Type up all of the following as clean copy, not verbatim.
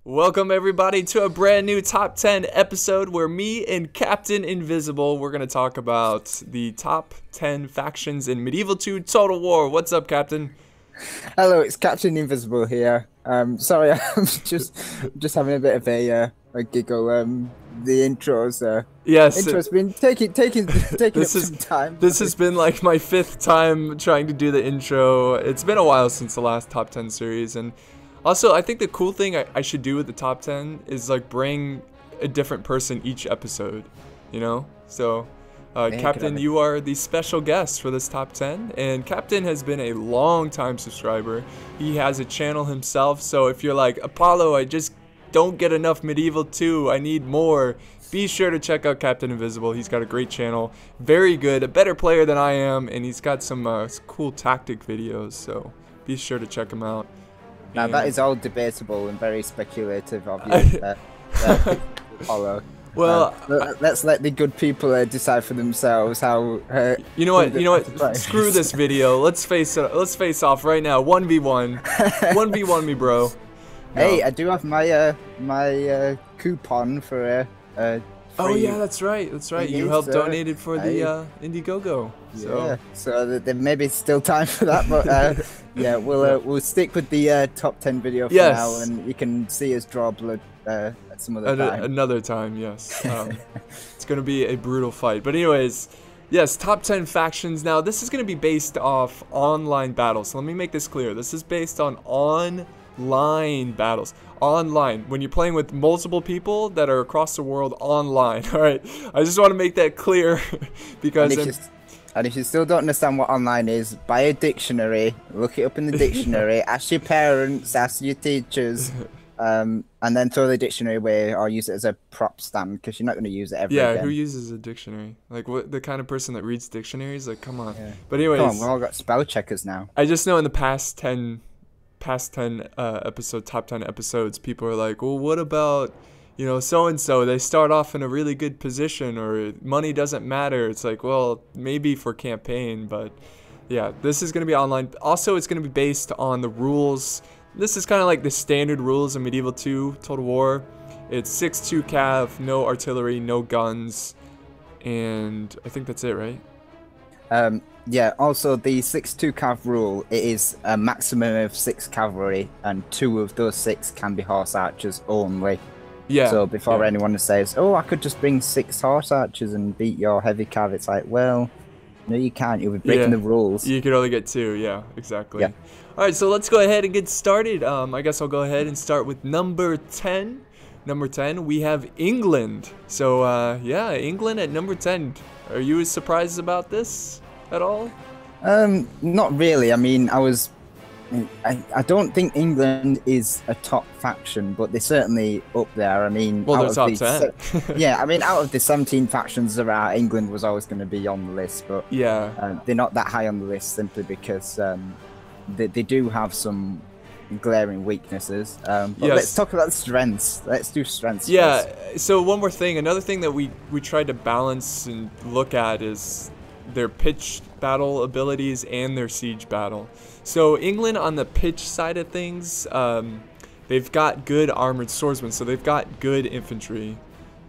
Welcome everybody to a brand new top 10 episode where me and Captain Invisible, we're going to talk about the top 10 factions in Medieval 2 Total War. What's up, Captain? Hello, it's Captain Invisible here. Sorry, I'm just having a bit of a giggle. The intro's Yes, intro's been taking up some time. This has been like my 5th time trying to do the intro. It's been a while since the last top 10 series, and also I think the cool thing I should do with the top 10 is like bring a different person each episode, you know? So Captain, you are the special guest for this top 10, and Captain has been a long-time subscriber. He has a channel himself, so if you're like, Apollo, I just don't get enough Medieval 2, I need more, be sure to check out Captain Invisible. He's got a great channel, very good, a better player than I am, and he's got some cool tactic videos, so be sure to check him out. Now that is all debatable and very speculative of you, Apollo. Well, let's let the good people decide for themselves how. You know what? Screw this video. Let's face off right now. 1v1, 1v1 me, bro. No. Hey, I do have my my coupon for oh yeah, that's right. That's right. You helped donated for the Indiegogo. So. Yeah. So there may be still time for that, but yeah, we'll stick with the top 10 video for now, and you can see us draw blood at some other time. Another time, yes. It's gonna be a brutal fight. But anyways, yes, top 10 factions. Now this is gonna be based off online battles. So let me make this clear. This is based on online battles. Online, when you're playing with multiple people that are across the world online. All right, I just want to make that clear because. And if you still don't understand what online is, buy a dictionary, look it up in the dictionary, ask your parents, ask your teachers, and then throw the dictionary away or use it as a prop stand because you're not going to use it ever again. Yeah, who uses a dictionary? Like, what the kind of person that reads dictionaries? Like, come on. Yeah. But anyways, come on, we've all got spell checkers now. I just know in the past 10 top 10 episodes, people are like, well, what about, you know, so-and-so, they start off in a really good position, or money doesn't matter. It's like, well, maybe for campaign, but yeah, this is going to be online. Also, it's going to be based on the rules. This is kind of like the standard rules in Medieval 2 Total War. It's 6-2 cav, no artillery, no guns, and I think that's it, right? Yeah, also the 6-2 cav rule, it is a maximum of 6 cavalry, and 2 of those 6 can be horse archers only. Yeah. So before anyone says, oh, I could just bring 6 horse archers and beat your heavy cav, it's like, well, no, you can't. You'll be breaking the rules. You could only get 2. Yeah, exactly. Yeah. All right, so let's go ahead and get started. I guess I'll go ahead and start with number 10. Number 10, we have England. So, yeah, England at number 10. Are you as surprised about this at all? Not really. I mean, I don't think England is a top faction, but they're certainly up there. I mean, well, they're top 10. Yeah, I mean, out of the 17 factions there are, England was always going to be on the list, but yeah, they're not that high on the list simply because they do have some glaring weaknesses. But let's talk about strengths. Let's do strengths. Yeah. First. So one more thing, another thing that we tried to balance and look at is their pitch battle abilities and their siege battle. So England on the pitch side of things, they've got good armored swordsmen, so they've got good infantry.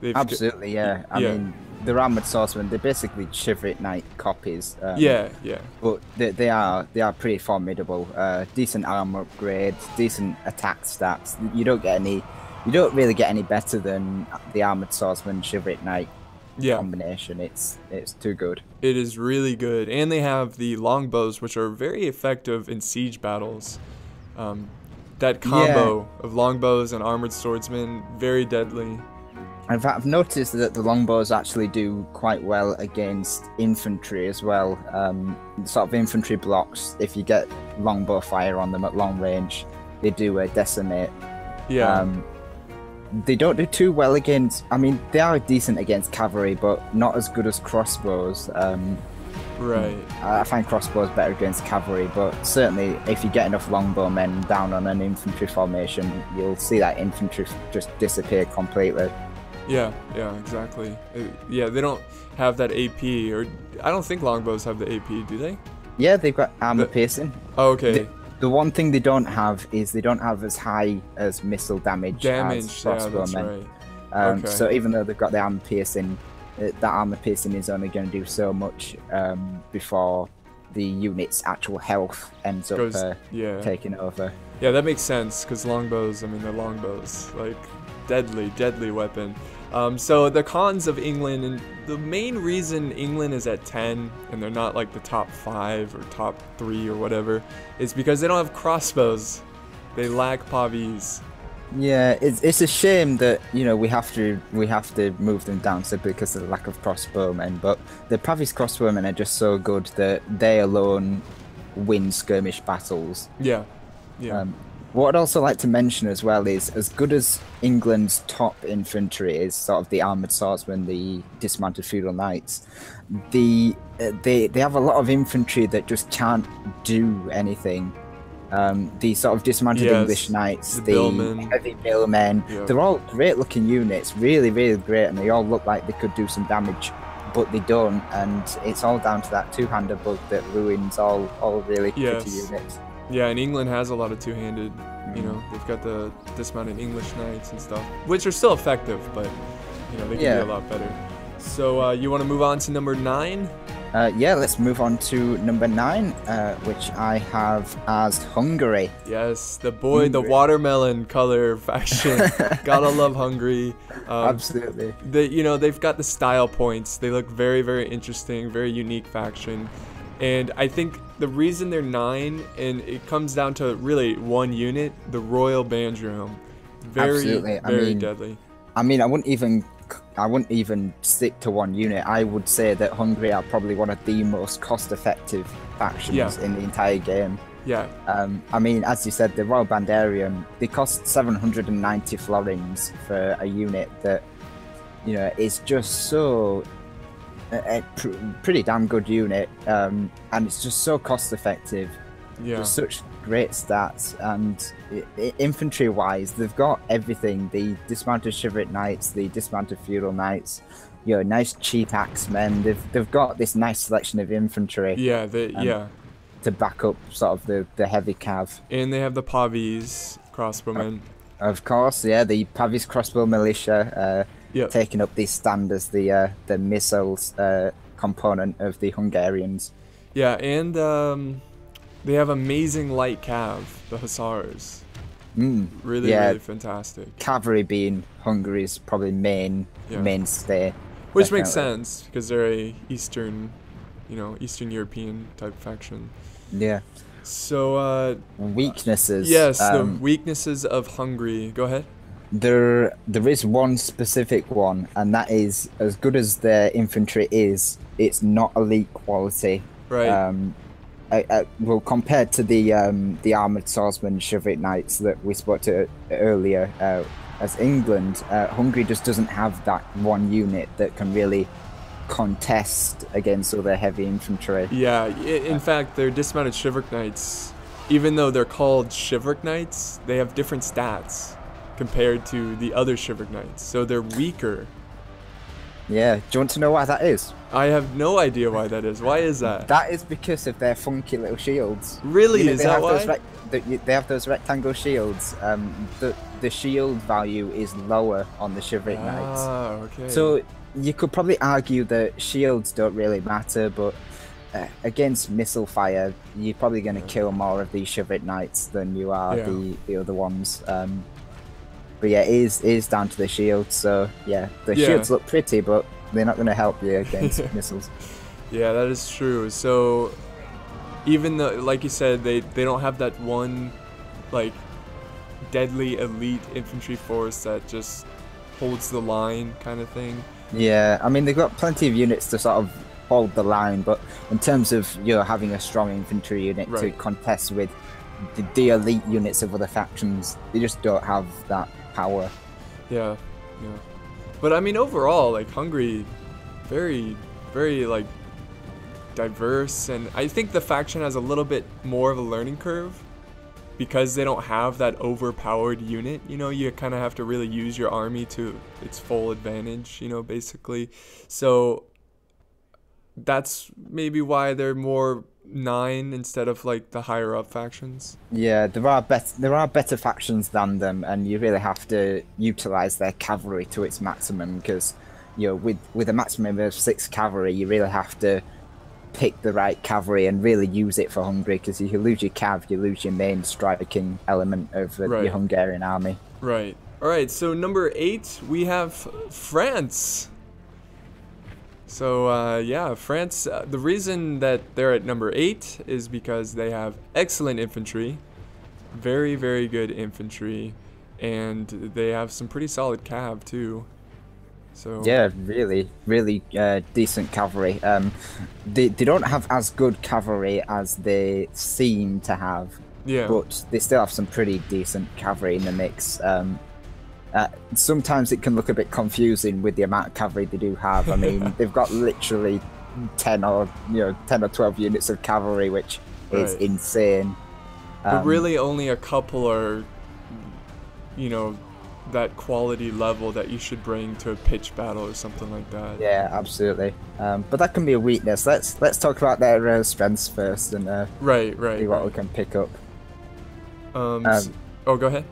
Absolutely, yeah. I mean, they're armored swordsmen. They're basically chivalric knight copies. Yeah. But they are pretty formidable. Decent armor upgrades, decent attack stats. You don't really get any better than the armored swordsman chivalric knight. Combination. It's too good. It is really good, and they have the longbows, which are very effective in siege battles. That combo of longbows and armored swordsmen, very deadly. I've noticed that the longbows actually do quite well against infantry as well. Sort of infantry blocks, if you get longbow fire on them at long range, they do decimate. Yeah. They don't do too well against. I mean, they are decent against cavalry, but not as good as crossbows. Right. I find crossbows better against cavalry, but certainly if you get enough longbow men down on an infantry formation, you'll see that infantry just disappear completely. Yeah, exactly. Yeah, they don't have that AP, or I don't think longbows have the AP, do they? Yeah, they've got armor piercing. Oh, okay. The one thing they don't have is they don't have as high as missile damage as crossbowmen. Right. So even though they've got the armor piercing, that armor piercing is only going to do so much before the unit's actual health ends up taking over. Yeah, that makes sense, because longbows, I mean, they're longbows, like, deadly weapon. So the cons of England, and the main reason England is at 10 and they're not like the top 5 or top 3 or whatever, is because they don't have crossbows. They lack pavis. Yeah, it's a shame that, you know, we have to move them down simply because of the lack of crossbowmen. But the Pavis crossbowmen are just so good that they alone win skirmish battles. Yeah. What I'd also like to mention as well is, as good as England's top infantry is, sort of the armored swordsmen, the dismounted feudal knights, they have a lot of infantry that just can't do anything. The sort of dismounted English knights, the heavy billmen, they're all great looking units, really great, and they all look like they could do some damage, but they don't, and it's all down to that two-hander bug that ruins all really pretty units. Yeah, and England has a lot of two-handed, you know, they've got the dismounted English knights and stuff, which are still effective, but, you know, they can be a lot better. So you want to move on to number 9? Yeah, let's move on to number 9, which I have as Hungary. Yes, the watermelon color faction. Gotta love Hungary. Absolutely. You know, they've got the style points. They look very interesting, very unique faction. And I think the reason they're 9, and it comes down to really one unit, the Royal Banjo. Very deadly. I mean, I wouldn't even stick to one unit. I would say that Hungary are probably one of the most cost-effective factions in the entire game. Yeah. I mean, as you said, the Royal Bandarian, they cost 790 florins for a unit that, you know, is just so a pretty damn good unit, and it's just so cost-effective. Yeah. Just such great stats, and infantry-wise, they've got everything: the dismounted chivalric knights, the dismounted feudal knights, you know, nice cheap axemen. They've got this nice selection of infantry. Yeah, to back up sort of the heavy cav. And they have the pavis crossbowmen. Of course, yeah, the pavis crossbow militia, taking up the stand as the missiles component of the Hungarians. Yeah, and they have amazing light cav, the hussars. Really fantastic. Cavalry being Hungary's probably mainstay. Which makes sense, because they're a Eastern European type faction. Yeah. So, weaknesses. Yes, the weaknesses of Hungary. Go ahead. There is one specific one, and that is, as good as their infantry is, it's not elite quality. Right. Well, compared to the armored swordsmen, chivalric knights that we spoke to earlier, as England, Hungary just doesn't have that one unit that can really contest against other heavy infantry. Yeah, in fact, their dismounted chivalric knights, even though they're called chivalric knights, they have different stats compared to the other chivalric knights, so they're weaker. Yeah, do you want to know why that is? I have no idea why that is. Why is that? That is because of their funky little shields. Really? You know, is that why? They have those rectangle shields. The shield value is lower on the chivalric knights. Ah, okay. So you could probably argue that shields don't really matter, but against missile fire, you're probably going to kill more of these chivalric knights than you are the other ones. But yeah, it is down to the shields. So yeah, the shields look pretty, but they're not going to help you against missiles. Yeah, that is true. So even though, like you said, they don't have that one like deadly elite infantry force that just holds the line kind of thing. Yeah, I mean, they've got plenty of units to sort of hold the line, but in terms of having a strong infantry unit to contest with the elite units of other factions, they just don't have that power. Yeah. But I mean, overall, like Hungary, very like diverse, and I think the faction has a little bit more of a learning curve because they don't have that overpowered unit. You know, you kind of have to really use your army to its full advantage, you know, basically. So that's maybe why they're more 9 instead of like the higher up factions. Yeah, there are better factions than them, and you really have to utilize their cavalry to its maximum because, you know, with a maximum of 6 cavalry, you really have to pick the right cavalry and really use it for Hungary. Because if you lose your cav, you lose your main striking element of your Hungarian army. Right. All right. So number 8, we have France. So, yeah, France, the reason that they're at number 8 is because they have excellent infantry, very, very good infantry, and they have some pretty solid cav, too. So yeah, really, really decent cavalry. They don't have as good cavalry as they seem to have, but they still have some pretty decent cavalry in the mix. Sometimes it can look a bit confusing with the amount of cavalry they do have. I mean, they've got literally 10 or 12 units of cavalry, which is insane. But really, only a couple are, you know, that quality level that you should bring to a pitch battle or something like that. Yeah, absolutely. But that can be a weakness. Let's talk about their strengths first and see what we can pick up. Oh, go ahead.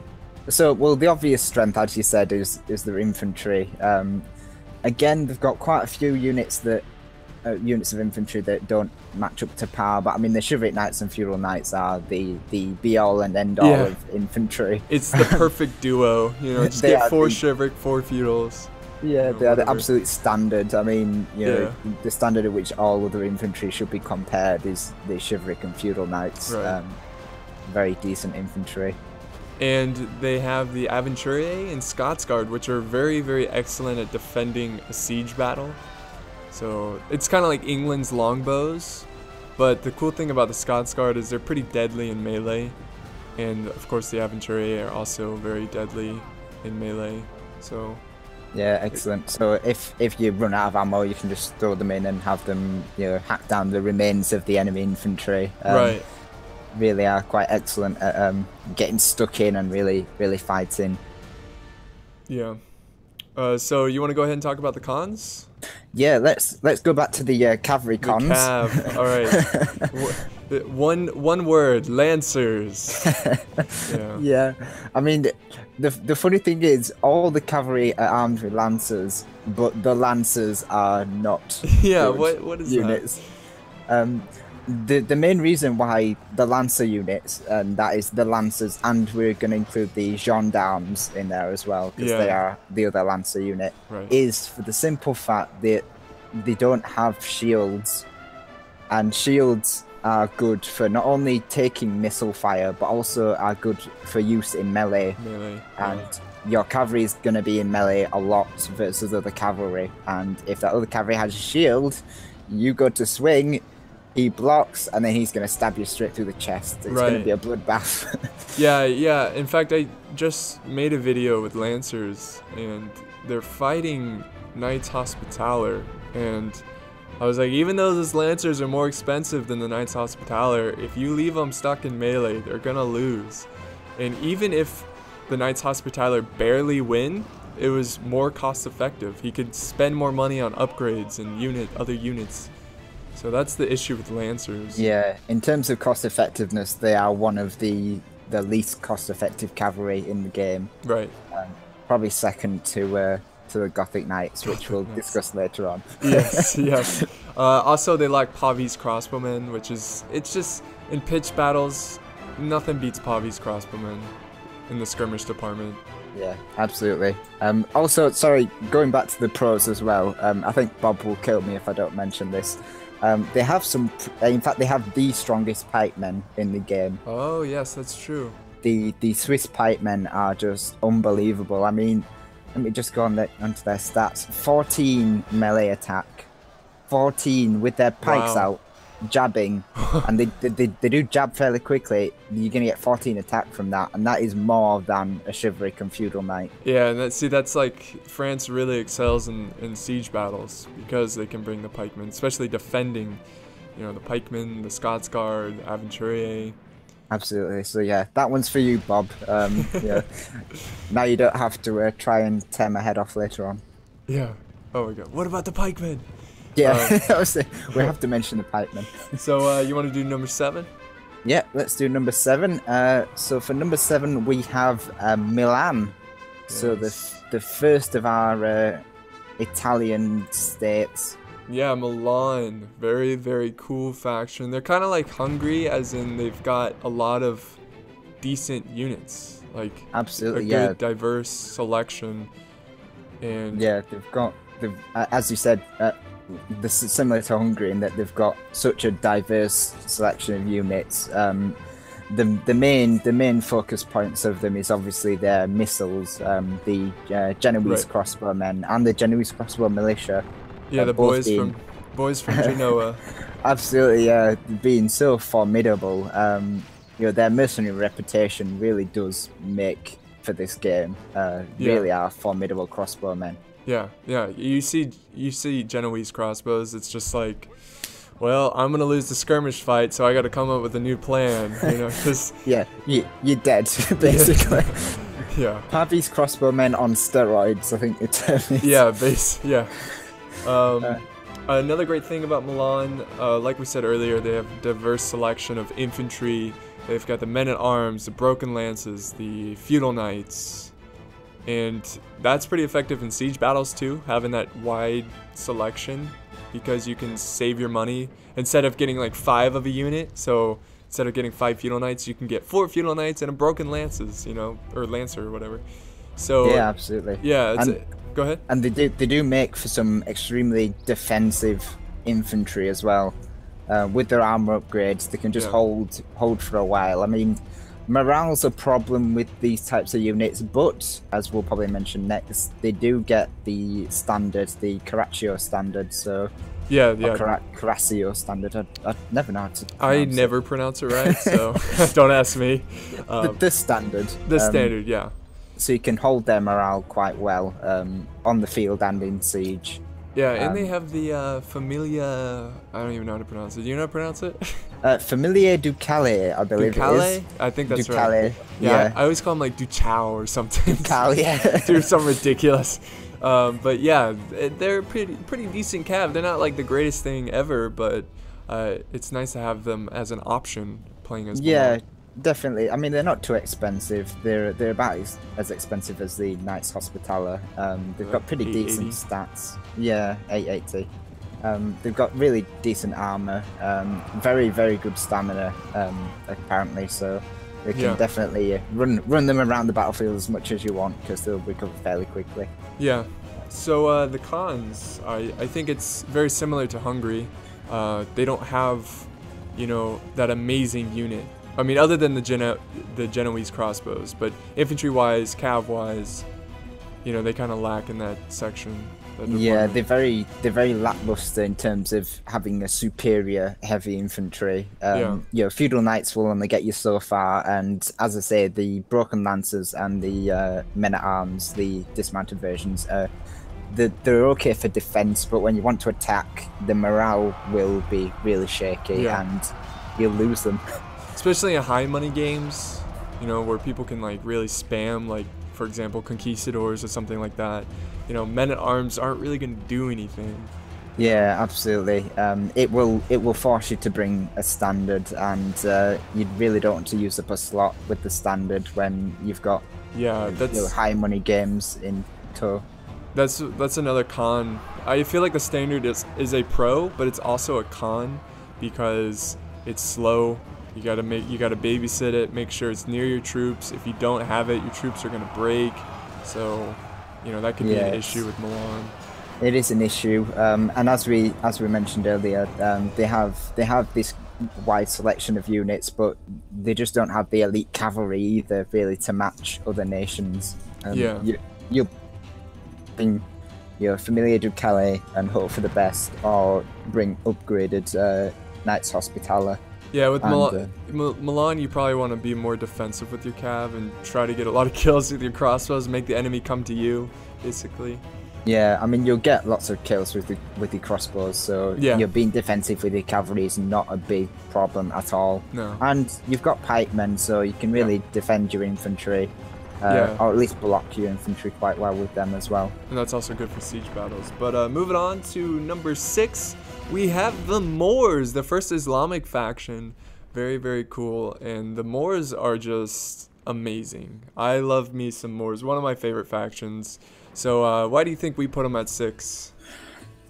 So, well, the obvious strength, as you said, is their infantry. Again, they've got quite a few units of infantry that don't match up to par. But I mean, the chivalric knights and feudal knights are the be all and end all of infantry. It's the perfect duo. You know, just get 4 chivalric, 4 feudals. Yeah, they are the absolute standard. I mean, you know, the standard at which all other infantry should be compared is the chivalric and feudal knights. Very decent infantry. And they have the Aventurier and Scotsguard, which are very, very excellent at defending a siege battle. So it's kind of like England's longbows, but the cool thing about the Scotsguard is they're pretty deadly in melee. And of course the Aventurier are also very deadly in melee. So yeah, excellent. So if you run out of ammo, you can just throw them in and have them, you know, hack down the remains of the enemy infantry. Really are quite excellent at getting stuck in and really fighting. Yeah. So you want to go ahead and talk about the cons? Yeah, let's go back to the cavalry cons. Cav. All right. one word, Lancers. Yeah. I mean, the funny thing is, all the cavalry are armed with Lancers, but the Lancers are not. Yeah. What is units. The main reason why the Lancer units, and that is the Lancers, and we're going to include the Gendarmes in there as well, because they are the other Lancer unit, is for the simple fact that they don't have shields, and shields are good for not only taking missile fire, but also are good for use in melee. And your cavalry is going to be in melee a lot versus other cavalry, and if that other cavalry has a shield, you go to swing, he blocks, and then he's going to stab you straight through the chest. It's going to be a bloodbath. Yeah. In fact, I just made a video with Lancers, and they're fighting Knights Hospitaller. And I was like, even though those Lancers are more expensive than the Knights Hospitaller, if you leave them stuck in melee, they're going to lose. And even if the Knights Hospitaller barely win, it was more cost effective. He could spend more money on upgrades and other units. So that's the issue with Lancers. Yeah, in terms of cost effectiveness, they are one of the least cost effective cavalry in the game. Probably second to the Gothic Knights, which we'll discuss later on. Yes. Also, they lack Pavi's crossbowmen, it's just in pitch battles, nothing beats Pavi's crossbowmen in the skirmish department. Yeah, absolutely. Also, sorry, going back to the pros as well. I think Bob will kill me if I don't mention this. They have in fact, they have the strongest pikemen in the game. Oh, yes, that's true. The Swiss pikemen are just unbelievable. I mean, let me just go onto their stats. 14 melee attack. 14 with their pikes out, jabbing. And they do jab fairly quickly. You're going to get 14 attack from that. And that is more than a chivalric and feudal knight. Yeah, and that's like, France really excels in siege battles because they can bring the pikemen, especially defending, you know, the pikemen, the Scotsguard, the Aventurier. Absolutely. So yeah, that one's for you, Bob. Yeah. Now you don't have to try and tear my head off later on. Yeah. Oh my god. What about the pikemen? Yeah, we have to mention the pikemen. So you want to do number 7? Yeah, let's do number 7. So for number 7, we have Milan. Yes. So the first of our Italian states. Yeah, Milan. Very, very cool faction. They're kind of like Hungary, as in they've got a lot of decent units. Like absolutely, a good, diverse selection. And yeah, they've as you said, this is similar to Hungary in that they've got such a diverse selection of units. The main focus points of them is obviously their missiles, the Genoese crossbowmen and the Genoese crossbow militia. Yeah, the boys from Genoa. Absolutely, being so formidable. You know, their mercenary reputation really does make for this game. Really are formidable crossbowmen. Yeah, yeah. You see Genoese crossbows. It's just like, well, I'm gonna lose the skirmish fight, so I got to come up with a new plan. You know, because yeah, you're dead basically. Yeah. Pavi's crossbowmen on steroids, I think the term is. Yeah, another great thing about Milan, like we said earlier, they have a diverse selection of infantry. They've got the men-at-arms, the broken lances, the feudal knights, and that's pretty effective in siege battles too, having that wide selection, because you can save your money instead of getting like 5 of a unit. So instead of getting 5 feudal knights, you can get 4 feudal knights and a broken lances, you know, or lancer or whatever. So yeah, absolutely. Yeah, go ahead. And they do make for some extremely defensive infantry as well. With their armor upgrades, they can just hold for a while. I mean, morale's a problem with these types of units, but as we'll probably mention next, they do get the standard, the Caraccio standard. So Caraccio standard. I never know how to pronounce it. Never pronounce it right, so don't ask me. The standard. The standard, yeah. So you can hold their morale quite well on the field and in siege. Yeah, and they have the Familia. I don't even know how to pronounce it. Do you know how to pronounce it? Familia Ducale, I believe Ducale? it is. I think that's Ducale, right. Yeah. I always call them like Duchao or something. Ducale, yeah. Do something ridiculous. But yeah, they're pretty decent cav. They're not like the greatest thing ever, but it's nice to have them as an option playing as Milan. Definitely. I mean, they're not too expensive. They're about as expensive as the Knights Hospitaller. They've got pretty decent stats. Yeah, 880. They've got really decent armor. Very, very good stamina, apparently. So they can definitely run them around the battlefield as much as you want, because they'll recover fairly quickly. Yeah. So the cons, I think it's very similar to Hungary. They don't have, you know, that amazing unit. I mean, other than the Genoese crossbows, but infantry-wise, cav-wise, you know, they kind of lack in that section. Yeah, they're very lackluster in terms of having a superior heavy infantry. You know, feudal knights will only get you so far, and as I say, the broken lancers and the men-at-arms, the dismounted versions, they're okay for defense, but when you want to attack, the morale will be really shaky, and you'll lose them. Especially in high money games, you know, where people can like really spam, like for example conquistadors or something like that. You know, men-at-arms aren't really going to do anything. Yeah, absolutely. It will force you to bring a standard, and you really don't want to use up a slot with the standard when you've got high money games in tow. That's another con. I feel like the standard is a pro, but it's also a con because it's slow. You gotta babysit it, make sure it's near your troops. If you don't have it, your troops are gonna break. So, you know, that could be an issue with Milan. It is an issue, and as we mentioned earlier, they have this wide selection of units, but they just don't have the elite cavalry either, really, to match other nations. You'll bring your Familia Ducale and hope for the best, or bring upgraded Knights Hospitaller. Yeah, with Milan, you probably want to be more defensive with your cav and try to get a lot of kills with your crossbows, make the enemy come to you, basically. Yeah, I mean, you'll get lots of kills with the crossbows, so you're being defensive with your cavalry is not a big problem at all. No. And you've got pikemen, so you can really defend your infantry. Yeah. or at least block your infantry quite well with them as well. And that's also good for siege battles. But moving on to number 6, we have the Moors, the first Islamic faction. Very, very cool. And the Moors are just amazing. I love me some Moors. One of my favorite factions. So why do you think we put them at 6?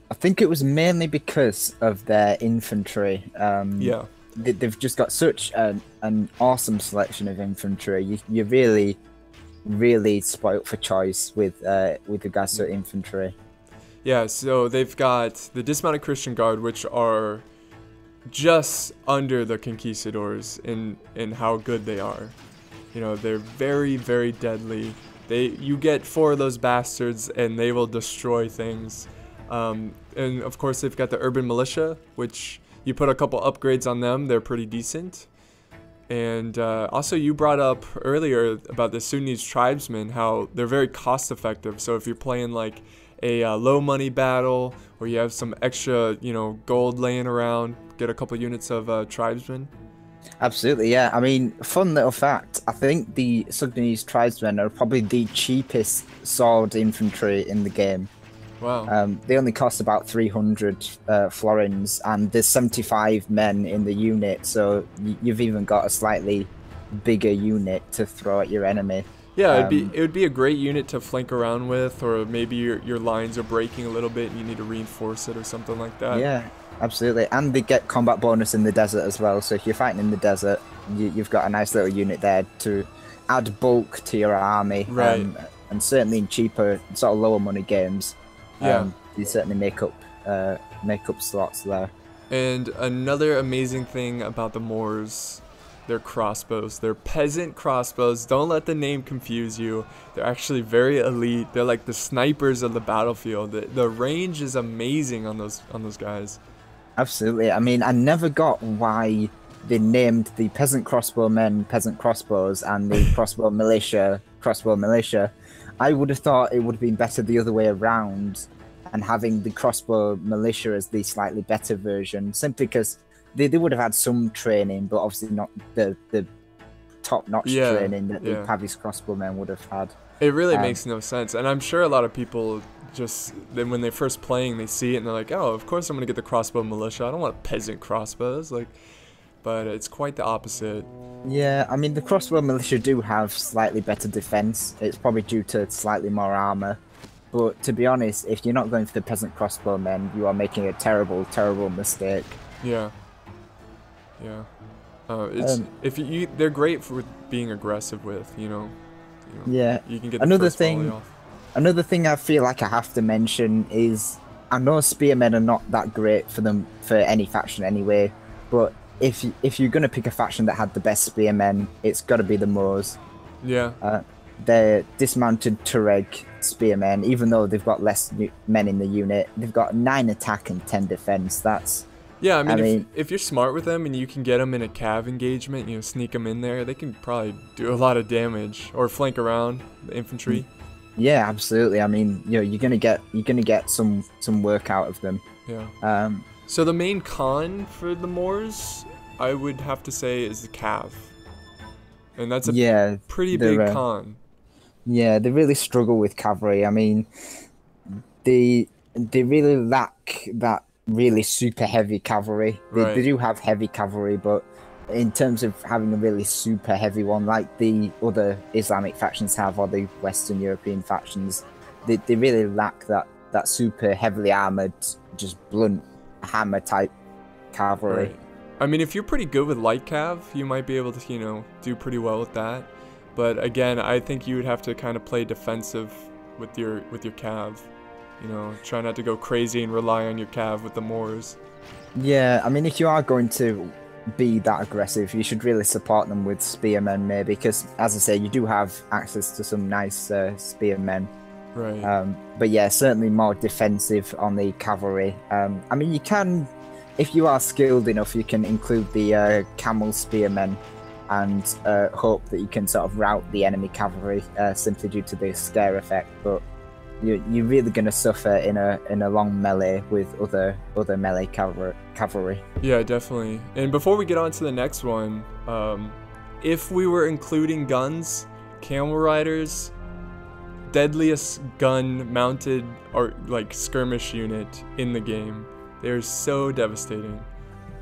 I think it was mainly because of their infantry. Yeah. They've just got such an awesome selection of infantry. You're really spoilt for choice with regards to infantry. Yeah, so they've got the dismounted Christian Guard, which are just under the conquistadors in how good they are. You know, they're very, very deadly. You get 4 of those bastards and they will destroy things. And of course they've got the urban militia, which you put a couple upgrades on them, they're pretty decent. And also you brought up earlier about the Sudanese tribesmen, how they're very cost effective. So if you're playing like a low money battle, or you have some extra, you know, gold laying around, get a couple units of tribesmen. Absolutely. Yeah. I mean, fun little fact, I think the Sudanese tribesmen are probably the cheapest sword infantry in the game. Wow. They only cost about 300 florins, and there's 75 men in the unit, so you've even got a slightly bigger unit to throw at your enemy. Yeah, it would be a great unit to flank around with, or maybe your lines are breaking a little bit and you need to reinforce it or something like that. Yeah, absolutely. And they get combat bonus in the desert as well, so if you're fighting in the desert, you've got a nice little unit there to add bulk to your army. Right. And certainly in cheaper, sort of lower money games, you certainly make up slots there. And another amazing thing about the Moors, their crossbows. They're peasant crossbows. Don't let the name confuse you. They're actually very elite. They're like the snipers of the battlefield. The range is amazing on those guys. Absolutely. I mean, I never got why they named the peasant crossbowmen peasant crossbows and the crossbow militia crossbow militia. I would have thought it would have been better the other way around, and having the crossbow militia as the slightly better version, simply because they would have had some training, but obviously not the top-notch training that the Pavis crossbowmen would have had. It really makes no sense, and I'm sure a lot of people just, then when they're first playing, they see it and they're like, oh, of course I'm gonna get the crossbow militia. I don't want peasant crossbows, like. But it's quite the opposite. Yeah, I mean, the crossbow militia do have slightly better defense. It's probably due to slightly more armor. But to be honest, if you're not going for the peasant crossbowmen, you are making a terrible, terrible mistake. Yeah. Yeah. They're great for being aggressive with, you know. Yeah. You can get the first volley off. Another thing I feel like I have to mention is, I know spearmen are not that great for any faction anyway, but if you're gonna pick a faction that had the best spearmen, it's got to be the Moors. Yeah. They're dismounted Tuareg spearmen, even though they've got less men in the unit. They've got 9 attack and 10 defense. That's I mean, if you're smart with them and you can get them in a cav engagement, you know, sneak them in there, they can probably do a lot of damage or flank around the infantry. Yeah, absolutely. I mean, you know, you're gonna get some work out of them. Yeah. So the main con for the Moors, I would have to say, is the cav, and that's a pretty big con. Yeah, they really struggle with cavalry. I mean, they really lack that really super heavy cavalry. They do have heavy cavalry, but in terms of having a really super heavy one, like the other Islamic factions have, or the Western European factions, they really lack that super heavily armored, just blunt hammer type cavalry. Right. I mean, if you're pretty good with light cav, you might be able to, you know, do pretty well with that. But again, I think you would have to kind of play defensive with your cav. You know, try not to go crazy and rely on your cav with the Moors. Yeah, I mean, if you are going to be that aggressive, you should really support them with spearmen, maybe, because, as I say, you do have access to some nice spearmen. Right. But yeah, certainly more defensive on the cavalry. I mean, you can, if you are skilled enough, you can include the camel spearmen and hope that you can sort of rout the enemy cavalry simply due to the scare effect. But you're really going to suffer in a long melee with other melee cavalry. Yeah, definitely. And before we get on to the next one, if we were including guns, camel riders, deadliest gun mounted or like skirmish unit in the game. They're so devastating.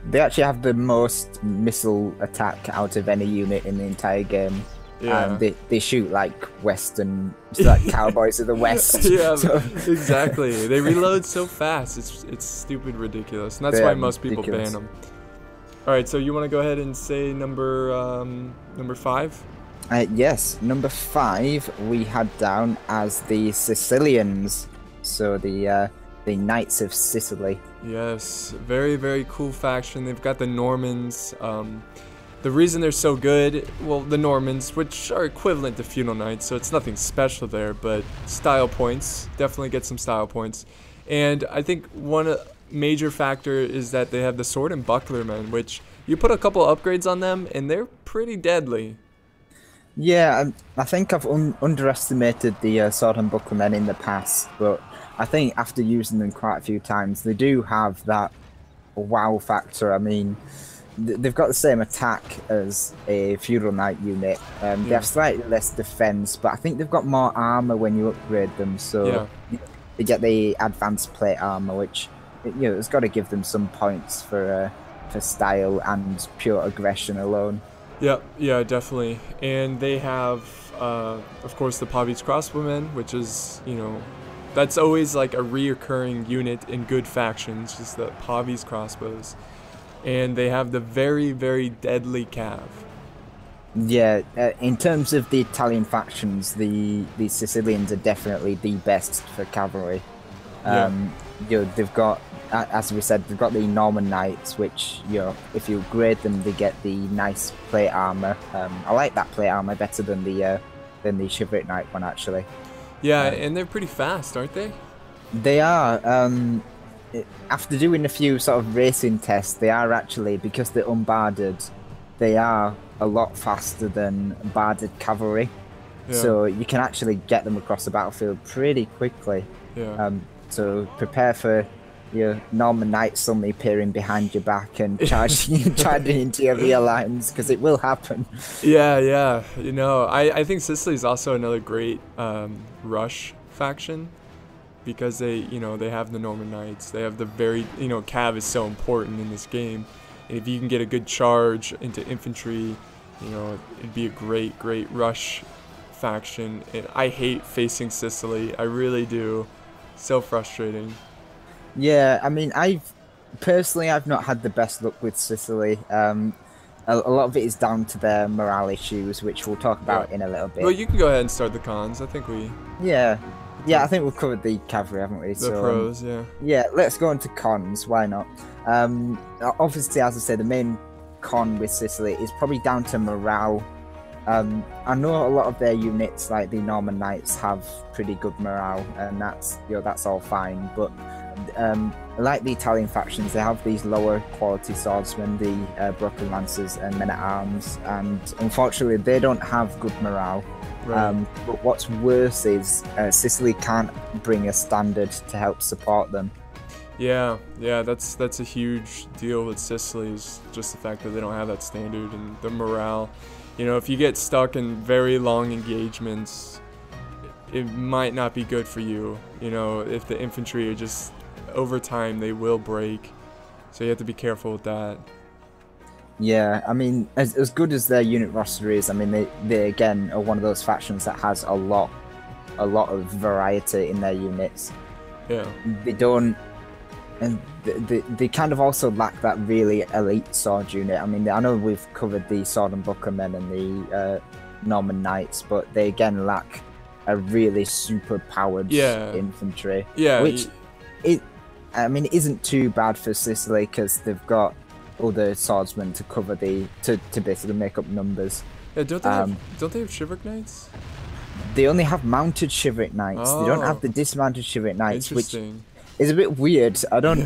They actually have the most missile attack out of any unit in the entire game. Yeah. And they shoot like Western, like cowboys of the West. Yeah, So- exactly. They reload so fast. It's stupid ridiculous, and that's They why are most people ban ridiculous. them. All right, so you want to go ahead and say number 5? Yes, number 5 we had down as the Sicilians. So the Knights of Sicily. Yes, very, very cool faction. They've got the Normans. The reason they're so good, well, the Normans, which are equivalent to feudal knights, so it's nothing special there, but style points, definitely get some style points. And I think one major factor is that they have the sword and buckler men, which you put a couple upgrades on them, and they're pretty deadly. Yeah, I think I've underestimated the sword and buckler men in the past, but I think after using them quite a few times, they do have that wow factor. I mean, they've got the same attack as a feudal knight unit. They have slightly less defense, but I think they've got more armor when you upgrade them. So they get the advanced plate armor, which it's got to give them some points for style and pure aggression alone. Yep, yeah, definitely. And they have, of course, the Pavi's crossbowmen, which is, that's always like a reoccurring unit in good factions, just the Pavi's crossbows. And they have the very, very deadly Cav. Yeah, in terms of the Italian factions, the Sicilians are definitely the best for cavalry. They've got, as we said, they've got the Norman Knights, which if you upgrade them, they get the nice plate armor. I like that plate armor better than the Chivalric Knight one, actually. Yeah, and they're pretty fast, aren't they? They are. After doing a few sort of racing tests, they are actually, because they're unbarded, they are a lot faster than barded cavalry. Yeah. So you can actually get them across the battlefield pretty quickly. Yeah. So prepare for your Norman Knight suddenly appearing behind your back and charging into your rear lines, because it will happen. Yeah. I think Sicily is also another great rush faction, because they have the Norman Knights. They have the very, Cav is so important in this game. And if you can get a good charge into infantry, it'd be a great rush faction. And I hate facing Sicily. I really do. So frustrating. Yeah, I mean, I've not had the best luck with Sicily. A lot of it is down to their morale issues, which we'll talk about in a little bit. Well, you can go ahead and start the cons. I think we... Yeah, I think we've covered the cavalry, haven't we? The pros, yeah. Yeah, let's go into cons. Why not? Obviously, as I said, the main con with Sicily is probably down to morale. I know a lot of their units, like the Norman Knights, have pretty good morale, and that's all fine. But like the Italian factions, they have these lower quality swordsmen, the broken lancers and men at arms, and unfortunately, they don't have good morale. Right. But what's worse is Sicily can't bring a standard to help support them. Yeah, that's a huge deal with Sicily, is just the fact that they don't have that standard and the morale. If you get stuck in very long engagements, it might not be good for you. If the infantry are just, over time, they will break. So you have to be careful with that. Yeah, I mean, as good as their unit roster is, I mean, they again are one of those factions that has a lot of variety in their units. Yeah. They don't, and they kind of also lack that really elite sword unit. I mean, I know we've covered the sword and buckler men and the Norman Knights, but they again lack a really super powered infantry. Yeah. Which isn't too bad for Sicily, because they've got other swordsmen to cover to basically make up numbers. Yeah, don't they have Chivalric Knights? They only have mounted Chivalric Knights. Oh, they don't have the dismounted Chivalric Knights, which interesting. is a bit weird. I don't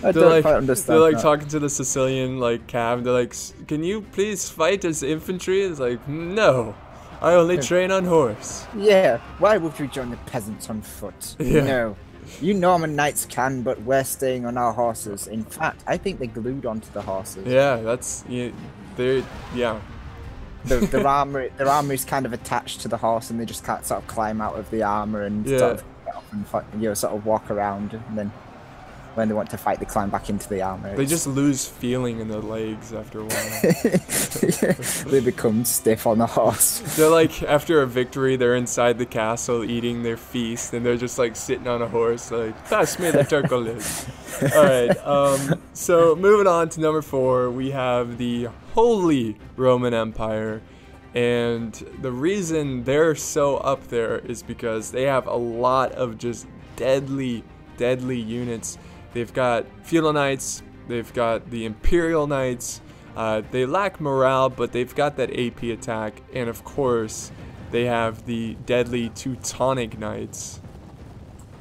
I don't quite understand. They're like that. talking to the Sicilian Cav. They're like, "Can you please fight as infantry?" It's like, "No, I only train on horse." Yeah, why would we join the peasants on foot? Yeah. No. You Norman Knights can, but we're staying on our horses. In fact, I think they're glued onto the horses. Yeah, their armor is kind of attached to the horse, and they just can't sort of climb out of the armor and Yeah. sort of get up and sort of walk around, and then when they want to fight, they climb back into the armor. They just lose feeling in their legs after a while. They become stiff on the horse. They're like, after a victory, they're inside the castle eating their feast, and they're just like sitting on a horse, like, pass me the turtle leg. Alright, so moving on to number 4, we have the Holy Roman Empire. And the reason they're so up there is because they have a lot of just deadly units. They've got feudal knights, they've got the imperial knights, they lack morale, but they've got that AP attack, and of course, they have the deadly Teutonic knights.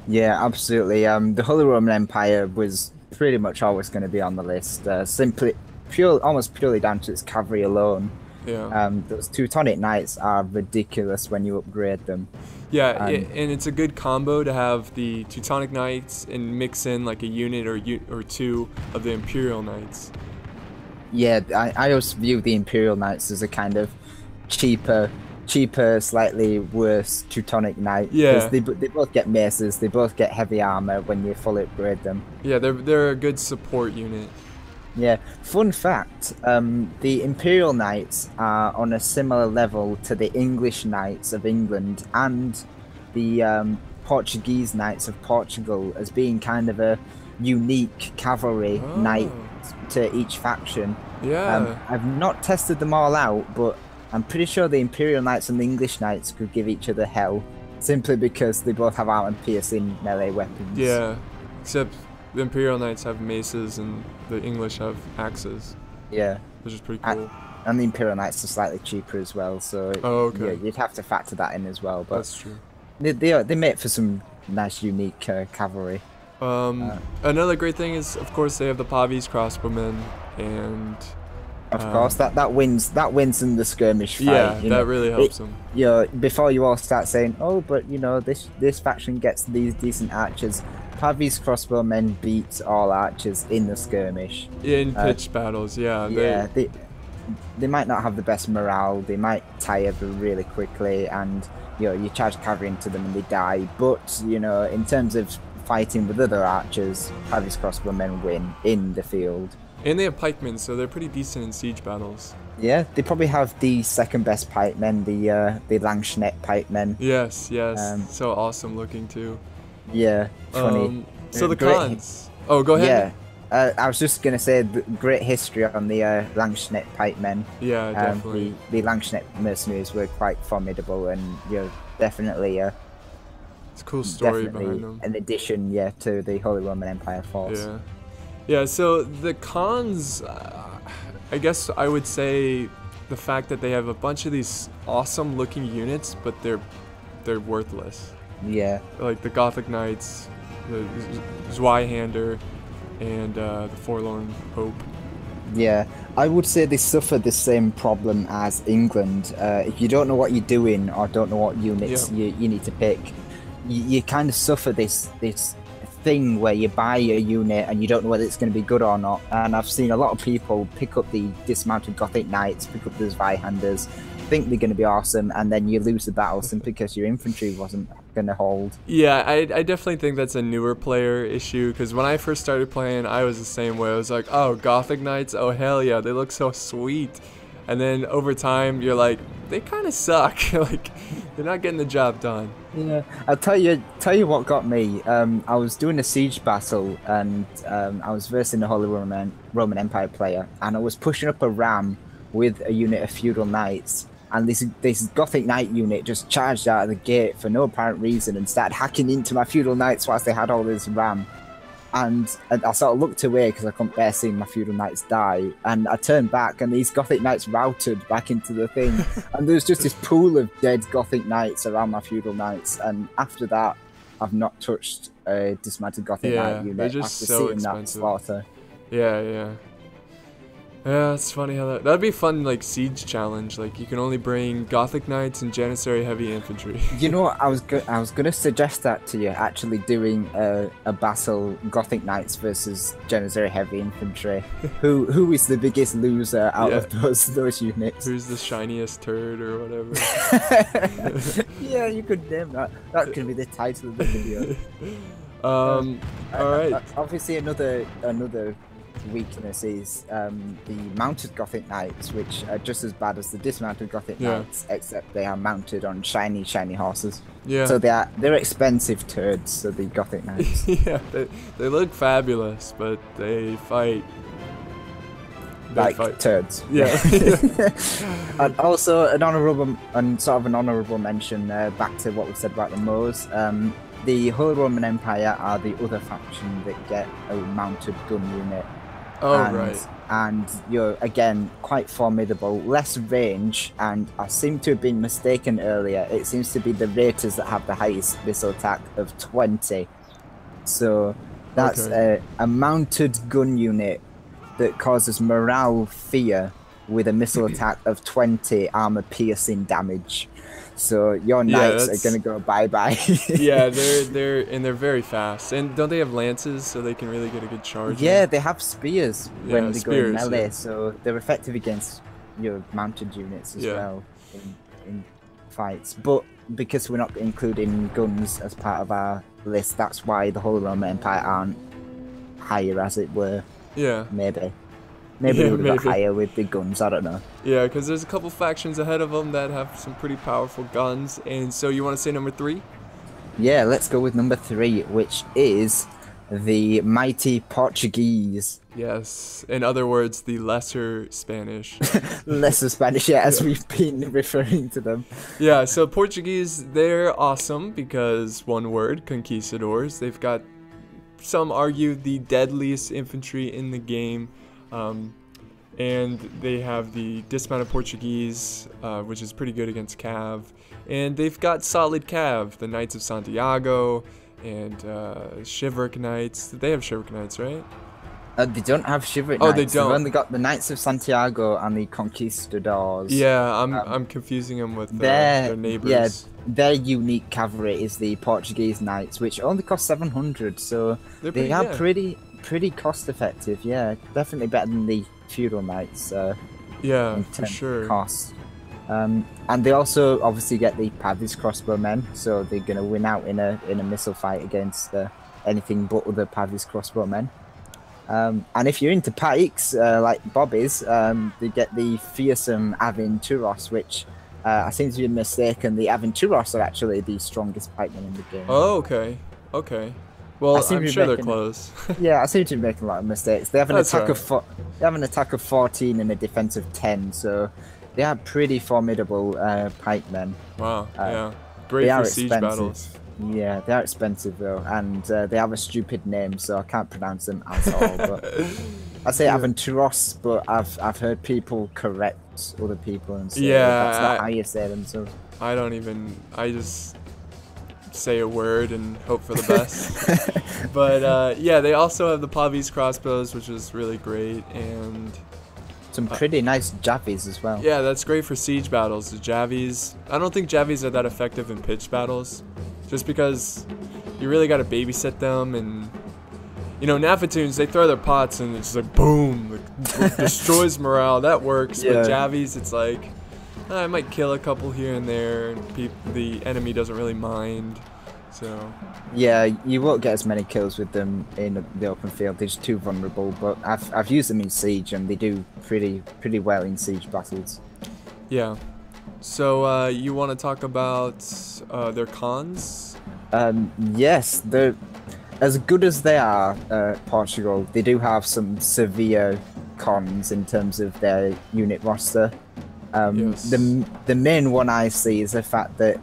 Yeah, absolutely. The Holy Roman Empire was pretty much always going to be on the list, almost purely down to its cavalry alone. Yeah. Those Teutonic knights are ridiculous when you upgrade them. Yeah, and it's a good combo to have the Teutonic Knights and mix in like a unit or two of the Imperial Knights. Yeah, I always view the Imperial Knights as a kind of cheaper, slightly worse Teutonic Knight. Yeah. They both get maces, they both get heavy armor when you fully upgrade them. Yeah, they're a good support unit. Yeah, fun fact, the Imperial Knights are on a similar level to the English Knights of England and the Portuguese Knights of Portugal as being kind of a unique cavalry knight to each faction. Yeah. I've not tested them all out, but I'm pretty sure the Imperial Knights and the English Knights could give each other hell, simply because they both have armor-piercing melee weapons. Yeah, except the Imperial Knights have maces and the English have axes. Yeah. Which is pretty cool. And the Imperial Knights are slightly cheaper as well, so okay. Yeah, you'd have to factor that in as well. But that's true. They make for some nice, unique cavalry. Another great thing is, of course, they have the Pavis crossbowmen, and of course that wins in the skirmish fight. Yeah, you that know, really helps them. Before you all start saying, oh, but you know this faction gets these decent archers. Pavis crossbowmen beat all archers in the skirmish. In pitched battles, yeah. Yeah, they might not have the best morale. They might tire really quickly, and you charge cavalry into them and they die. But in terms of fighting with other archers, Pavis crossbowmen win in the field. And they have pikemen, so they're pretty decent in siege battles. Yeah, they probably have the second best pikemen, the Langschnitt pikemen. Yes. So awesome looking too. Yeah, funny. So the cons. Oh, go ahead. Yeah, I was just gonna say great history on the Langschnitt pikemen. Yeah, definitely. The Langschnitt mercenaries were quite formidable, and definitely it's a cool story behind them. An addition, to the Holy Roman Empire force. Yeah. So the cons, I guess I would say the fact that they have a bunch of these awesome looking units, but they're worthless. Yeah. Like the Gothic Knights, the Zweihander, and the Forlorn Hope. Yeah, I would say they suffer the same problem as England. If you don't know what you're doing or don't know what units you need to pick, you kind of suffer this thing where you buy a unit and you don't know whether it's going to be good or not. And I've seen a lot of people pick up the dismounted Gothic Knights, pick up the Zweihanders, think they're going to be awesome, and then you lose the battle simply because your infantry wasn't going to hold. Yeah, I definitely think that's a newer player issue, because when I first started playing, I was the same way. I was like, oh, Gothic Knights, oh hell yeah, they look so sweet. And then over time, you're like, they kind of suck. Like, they're not getting the job done. Yeah, I'll tell you what got me. I was doing a siege battle, and I was versing a Holy Roman Empire player, and I was pushing up a ram with a unit of feudal knights, and this Gothic Knight unit just charged out of the gate for no apparent reason and started hacking into my feudal knights whilst they had all this ram. And I sort of looked away because I couldn't bear seeing my feudal knights die, and I turned back and these Gothic knights routed back into the thing, and there was just this pool of dead Gothic knights around my feudal knights. And after that, I've not touched a dismantled Gothic Knight unit they're just after so seeing expensive. that slaughter. Yeah. Yeah, it's funny how that'd be fun, like siege challenge. Like you can only bring Gothic Knights and Janissary heavy infantry. You know what? I was gonna suggest that to you. Actually, doing a battle Gothic Knights versus Janissary heavy infantry. Who is the biggest loser out of those units? Who's the shiniest turd or whatever? Yeah, you could name that. That could be the title of the video. All right. Obviously, another weakness is the mounted Gothic Knights, which are just as bad as the dismounted Gothic Knights, except they are mounted on shiny horses. Yeah. So they're expensive turds. So the Gothic Knights. Yeah, they look fabulous, but they fight. Like turds. Yeah. And also an honourable mention back to what we said about the Moors. The Holy Roman Empire are the other faction that get a mounted gun unit. Oh, right. And you're, again, quite formidable. Less range, and I seem to have been mistaken earlier. It seems to be the Raiders that have the highest missile attack of 20. So that's a mounted gun unit that causes morale fear with a missile attack of 20 armor-piercing damage. So your knights are gonna go bye-bye. Yeah, they're very fast, and don't they have lances so they can really get a good charge? Yeah, they have spears when they go in melee, yeah. so they're effective against your mounted units as well in fights. But because we're not including guns as part of our list, that's why the Holy Roman Empire aren't higher, as it were. Yeah. Maybe they would have got higher with the guns, I don't know. Yeah, because there's a couple factions ahead of them that have some pretty powerful guns. And so you want to say number 3? Yeah, let's go with number 3, which is the mighty Portuguese. Yes, in other words, the lesser Spanish. Lesser Spanish, yeah, as we've been referring to them. Yeah, so Portuguese, they're awesome because, one word, conquistadors. They've got, some argue, the deadliest infantry in the game. And they have the dismounted Portuguese, which is pretty good against Cav. And they've got solid Cav, the Knights of Santiago and Chivalric Knights. They have Chivalric Knights, right? They don't have Chivalric Knights. Oh, they don't. They've only got the Knights of Santiago and the Conquistadors. Yeah, I'm confusing them with their neighbors. Yeah, their unique cavalry is the Portuguese Knights, which only cost 700, so they are pretty cost effective. Yeah, definitely better than the feudal knights. Yeah, for sure. Cost. And they also obviously get the Pavis crossbowmen, so they're gonna win out in a missile fight against anything but other Pavis crossbowmen. And if you're into pikes, like Bob is, they get the fearsome Aventuros, which I seem to be mistaken. The Aventuros are actually the strongest pikemen in the game. Oh, okay. Well, I'm sure they're close. Yeah, I seem to be making a lot of mistakes. They have an attack of 14 and a defense of 10, so they are pretty formidable pikemen. Wow. Yeah. Great for siege battles. Yeah, they are expensive though, and they have a stupid name, so I can't pronounce them at all. But I say Aventuros, but I've heard people correct other people and say that's not how you say them. So I just say a word and hope for the best. But yeah, they also have the Pavis crossbows, which is really great, and some pretty nice Javis as well. Yeah, that's great for siege battles. The Javis, I don't think Javis are that effective in pitched battles, just because you really got to babysit them, and you know, Nafatoons, they throw their pots and it's like boom, like, destroys morale. That works. Yeah. But Javis, it's like I might kill a couple here and there, and the enemy doesn't really mind. So yeah, you won't get as many kills with them in the open field. They're just too vulnerable. But I've used them in siege, and they do pretty well in siege battles. Yeah. So you want to talk about their cons? Yes, they're as good as they are. Portugal, they do have some severe cons in terms of their unit roster. Yes. The main one I see is the fact that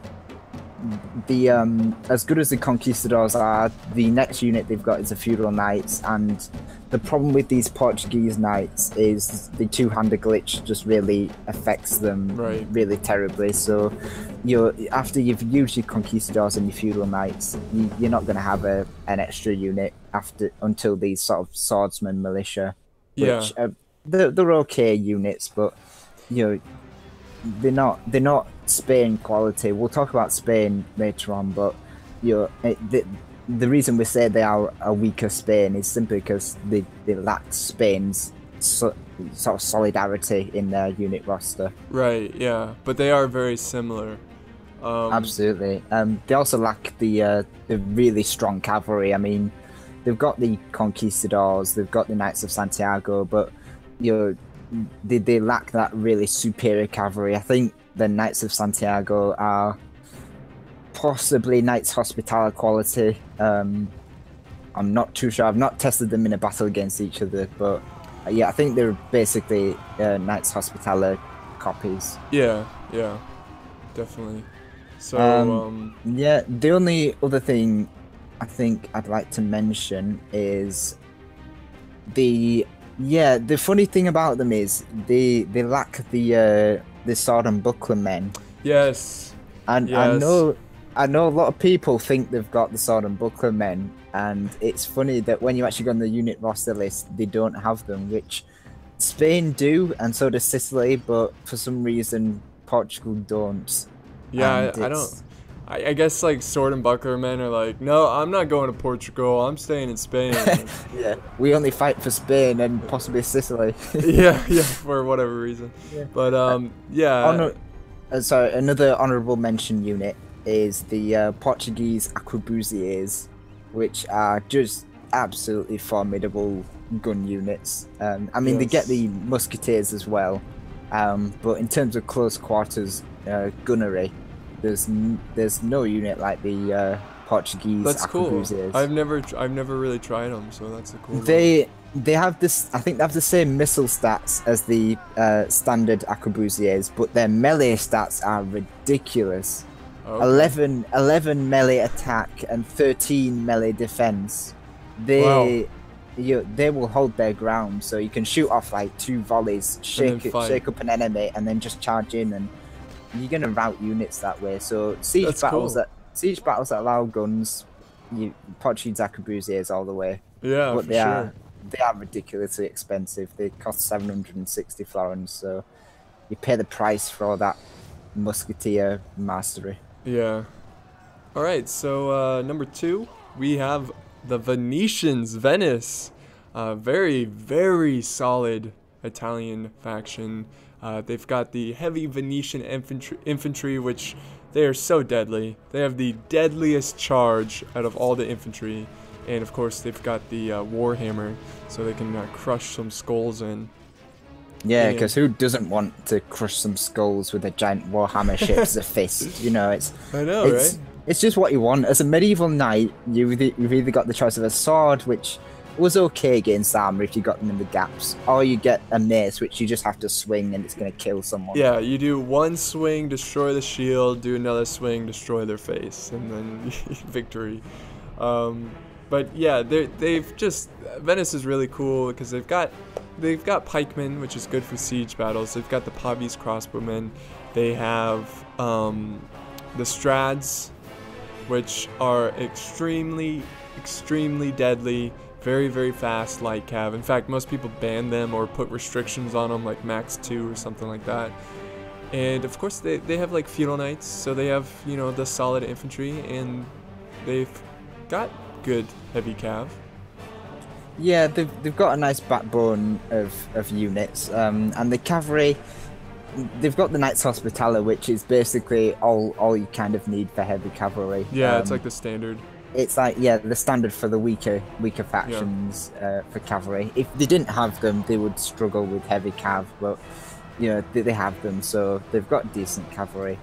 the as good as the Conquistadors are, the next unit they've got is the Feudal Knights, and the problem with these Portuguese Knights is the two-hander glitch just really affects them really terribly. So after you've used your Conquistadors and your Feudal Knights, you're not going to have an extra unit until these sort of swordsman militia, which they're okay units, but you know they're not Spain quality. We'll talk about Spain later on, but the reason we say they are a weaker Spain is simply because they lack Spain's sort of solidarity in their unit roster. Right. Yeah, but they are very similar. Absolutely. They also lack the really strong cavalry. I mean, they've got the conquistadors, they've got the Knights of Santiago, but they lack that really superior cavalry. I think the Knights of Santiago are possibly Knights Hospitaller quality. I'm not too sure. I've not tested them in a battle against each other, but yeah, I think they're basically Knights Hospitaller copies. Yeah, definitely. So, yeah, the only other thing I think I'd like to mention is the funny thing about them is they lack the sword and buckler men. Yes. And yes. I know a lot of people think they've got the sword and buckler men, and it's funny that when you actually go on the unit roster list, they don't have them, which Spain do, and so does Sicily, but for some reason Portugal don't. Yeah, I guess like sword and buckler men are like, no, I'm not going to Portugal. I'm staying in Spain. Yeah, we only fight for Spain and possibly Sicily. yeah, for whatever reason. Yeah. But yeah. Sorry, another honourable mention unit is the Portuguese arquebusiers, which are just absolutely formidable gun units. I mean, they get the musketeers as well, but in terms of close quarters gunnery, there's no unit like the Portuguese arquebusiers. Cool. I've never really tried them, so that's a cool. They have this. I think they have the same missile stats as the standard arquebusiers, but their melee stats are ridiculous. Okay. 11 melee attack and 13 melee defense. They will hold their ground, so you can shoot off like 2 volleys, shake up an enemy, and then just charge in, and you're gonna rout units that way. So siege battles that allow guns, Portuguese arquebusiers all the way. Yeah, but they are ridiculously expensive. They cost 760 florins, so you pay the price for all that musketeer mastery. Yeah. All right. So number 2, we have the Venetians, Venice. Very, very solid Italian faction. They've got the heavy Venetian infantry, which they are so deadly. They have the deadliest charge out of all the infantry. And of course, they've got the Warhammer, so they can crush some skulls in. Yeah, because who doesn't want to crush some skulls with a giant Warhammer shaped as a fist? You know, right? It's just what you want. As a medieval knight, you've either got the choice of a sword, which was okay against armor if you got them in the gaps, or you get a mace, which you just have to swing and it's going to kill someone. Yeah, you do one swing, destroy the shield, do another swing, destroy their face, and then victory. But yeah, Venice is really cool because they've got pikemen, which is good for siege battles. They've got the Pavis crossbowmen. They have the Strads, which are extremely deadly, very, very fast light cav. In fact, most people ban them or put restrictions on them, like max 2 or something like that. And of course, they have like feudal knights, so they have, the solid infantry, and they've got good heavy cav. Yeah, they've got a nice backbone of units, and the cavalry, they've got the Knights Hospitaller, which is basically all you kind of need for heavy cavalry. Yeah, it's like the standard. It's like, the standard for the weaker factions for cavalry. If they didn't have them, they would struggle with heavy cav, but they have them, so they've got decent cavalry.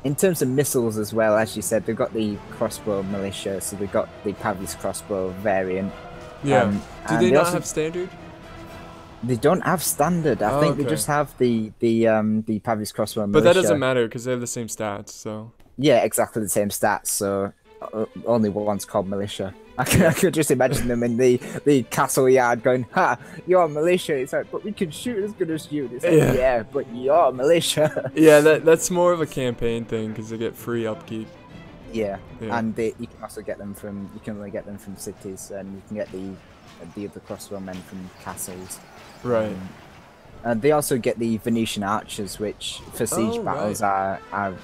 In terms of missiles as well, as you said, they've got the crossbow militia, so they've got the Pavis crossbow variant. Yeah. Do they not have standard? They don't have standard. I think they just have the Pavis crossbow militia. But that doesn't matter because they have the same stats. So. Yeah, exactly the same stats. So only one's called militia. I could just imagine them in the castle yard going, "Ha, you're militia." It's like, but we can shoot as good as you. It's like, yeah, but you're militia. Yeah, that's more of a campaign thing because they get free upkeep. Yeah, Yeah. and you can also get them from, you can only get them from cities, and you can get the other crossbowmen from castles. Right. And they also get the Venetian archers, which for siege Oh, battles right. are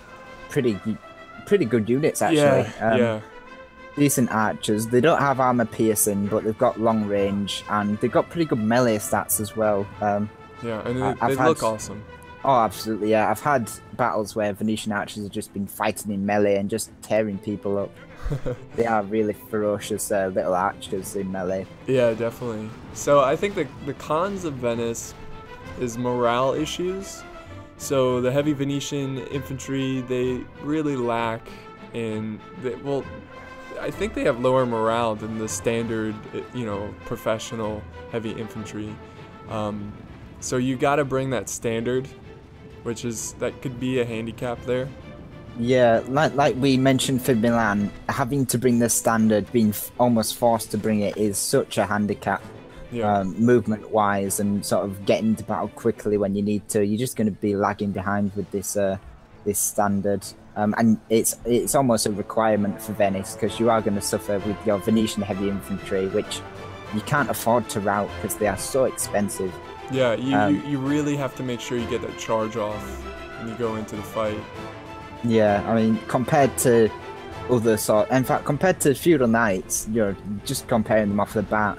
pretty good units actually. Yeah. Yeah. Decent archers. They don't have armor piercing, but they've got long range, and they've got pretty good melee stats as well. Yeah. And I've they had, look awesome. oh, absolutely, yeah. I've had battles where Venetian archers have just been fighting in melee and just tearing people up. They are really ferocious little archers in melee. Yeah, definitely. So I think the cons of Venice is morale issues. So the heavy Venetian infantry, they really lack in, well, I think they have lower morale than the standard, professional heavy infantry. So you got to bring that standard, that could be a handicap there. Yeah, like we mentioned for Milan, having to bring the standard, being almost forced to bring it, is such a handicap. Yeah. Movement-wise, and sort of getting into battle quickly when you need to. You're just going to be lagging behind with this standard, and it's almost a requirement for Venice, because you are going to suffer with your Venetian heavy infantry, which you can't afford to route because they are so expensive. Yeah, you really have to make sure you get that charge off when you go into the fight. Yeah, I mean, compared to compared to feudal knights, you're just comparing them off the bat.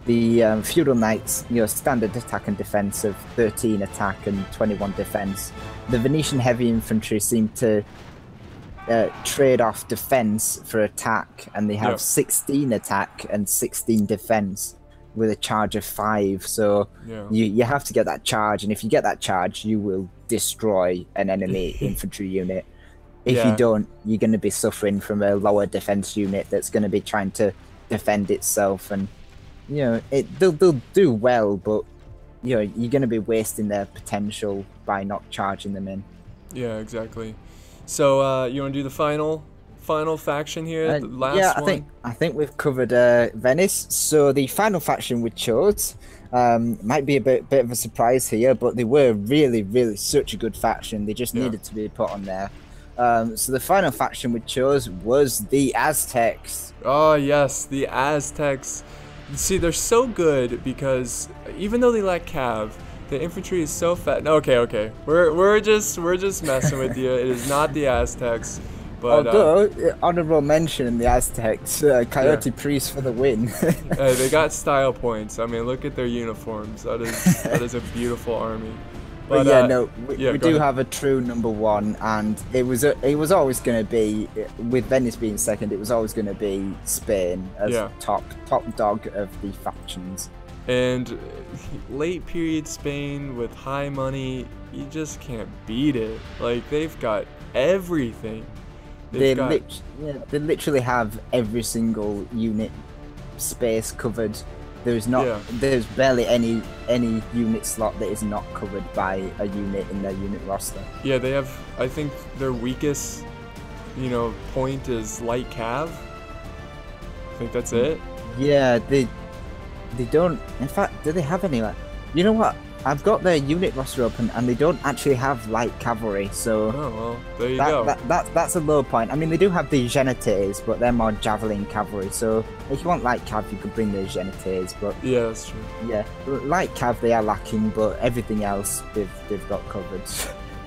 The feudal knights, standard attack and defense of 13 attack and 21 defense. The Venetian heavy infantry seem to trade off defense for attack, and they have 16 attack and 16 defense with a charge of 5. So you have to get that charge, and if you get that charge, you will destroy an enemy infantry unit. If you don't, you're going to be suffering from a lower defense unit that's going to be trying to defend itself, and they'll do well, but you're going to be wasting their potential by not charging them in. Yeah, exactly. So you want to do the final faction here, the last one? I think we've covered Venice. So the final faction we chose might be a bit of a surprise here, but they were really such a good faction. They just needed to be put on there. So the final faction we chose was the Aztecs. Oh yes, the Aztecs. See, they're so good because even though they lack cav, the infantry is so fat. Okay. We're just messing with you. It is not the Aztecs. But although honorable mention in the Aztecs, Coyote Priest for the win. They got style points. I mean, look at their uniforms. That is a beautiful army. But we do have a true number one, and it was always going to be, with Venice being second, it was always going to be Spain as top dog of the factions. And late period Spain with high money, you just can't beat it. Like, they've got everything. They literally have every single unit space covered. There's barely any unit slot that is not covered by a unit in their unit roster. Yeah, they have, I think their weakest, point is light cav. I think that's it. Yeah, they don't. In fact, do they have any? You know what? I've got their unit roster open, and they don't actually have light cavalry. So well, there you go. That's a low point. I mean, they do have the Genites, but they're more javelin cavalry. So if you want light cav, you could bring the Genites. But yeah, that's true. Yeah, light cav they are lacking, but everything else they've got covered.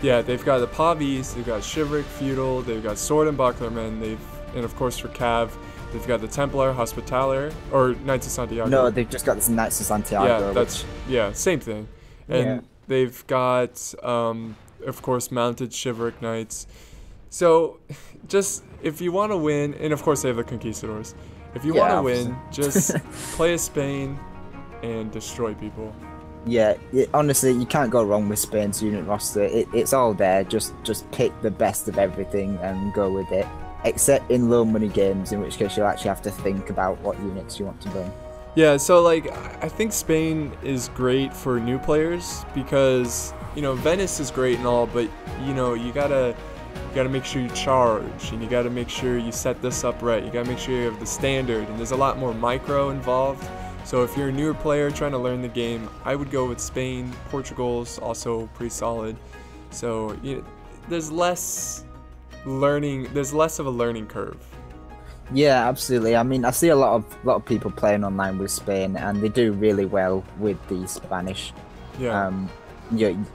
Yeah, they've got the Pavis, they've got Chivalric Feudal, they've got Sword and Bucklermen, and of course for cav, they've got the Templar, Hospitaller, or Knights of Santiago. No, they've just got the Knights of Santiago. Yeah, same thing. And they've got, of course, mounted chivalric knights. So, just if you want to win, and of course they have the conquistadors. If you want to win, just play as Spain and destroy people. Yeah, honestly, you can't go wrong with Spain's unit roster. It's all there. Just pick the best of everything and go with it. Except in low money games, in which case you'll actually have to think about what units you want to bring. Yeah, so I think Spain is great for new players because, Venice is great and all, but, you gotta make sure you charge, and you gotta make sure you set this up right. You gotta make sure you have the standard, and there's a lot more micro involved. So if you're a newer player trying to learn the game, I would go with Spain. Portugal's also pretty solid. So, there's less there's less of a learning curve. Yeah, absolutely. I mean, I see a lot of people playing online with Spain, and they do really well with the Spanish. Yeah.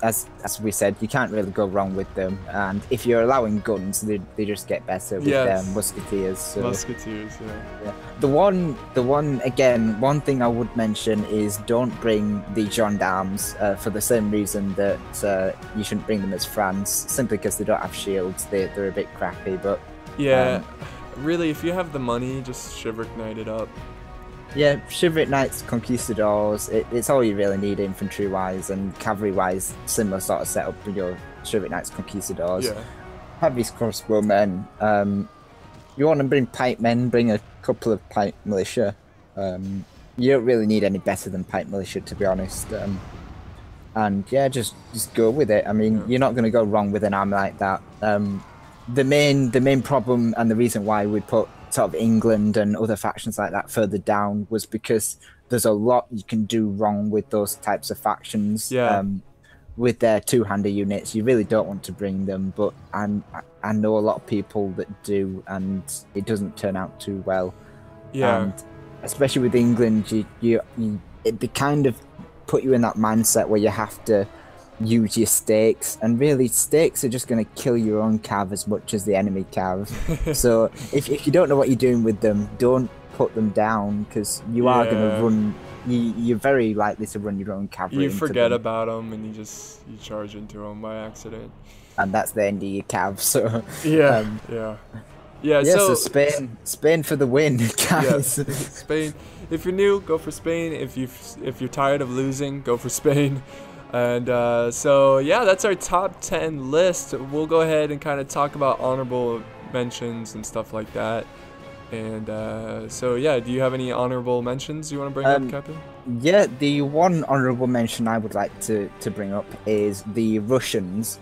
As we said, you can't really go wrong with them. And if you're allowing guns, they just get better with them musketeers. So, musketeers, yeah. The one thing I would mention is don't bring the gendarmes for the same reason that you shouldn't bring them as France, simply because they don't have shields. They're a bit crappy, but yeah. Really, if you have the money, just Chivalric Knight it up. Yeah, Chivalric Knights, Conquistadors, it's all you really need infantry-wise, and cavalry-wise, similar sort of setup with your Chivalric Knights, Conquistadors. Yeah. Have these crossbowmen. You want to bring pikemen, bring a couple of pike militia. You don't really need any better than pike militia, to be honest. And yeah, just go with it. I mean, you're not going to go wrong with an army like that. The main problem and the reason why we put sort of England and other factions like that further down was because there's a lot you can do wrong with those types of factions. Yeah. With their two-hander units, you really don't want to bring them, but I know a lot of people that do, and it doesn't turn out too well. Yeah. And especially with England, they kind of put you in that mindset where you have to use your stakes, and really stakes are just going to kill your own cav as much as the enemy cav. So if you don't know what you're doing with them, don't put them down, because you are going to run. You're very likely to run your own cavalry. You forget about them and you charge into them by accident, and that's the end of your cav. So yeah. So Spain for the win, guys. Yeah. Spain. If you're new, go for Spain. If you're tired of losing, go for Spain. And so yeah, that's our top 10 list. We'll go ahead and kind of talk about honorable mentions and stuff like that. And so yeah, do you have any honorable mentions you want to bring up, Captain? Yeah, the one honorable mention I would like to bring up is the Russians.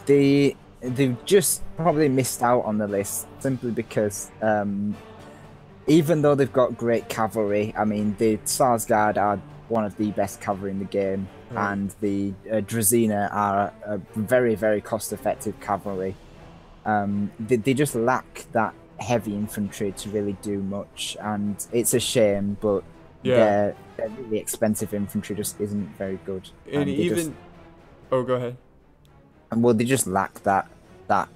They've just probably missed out on the list simply because even though they've got great cavalry, I mean, the Sarsgaard are one of the best cavalry in the game, and the Drezina are a very, very cost-effective cavalry. They just lack that heavy infantry to really do much, and it's a shame, but their really expensive infantry just isn't very good. And even go ahead. And well, they just lack that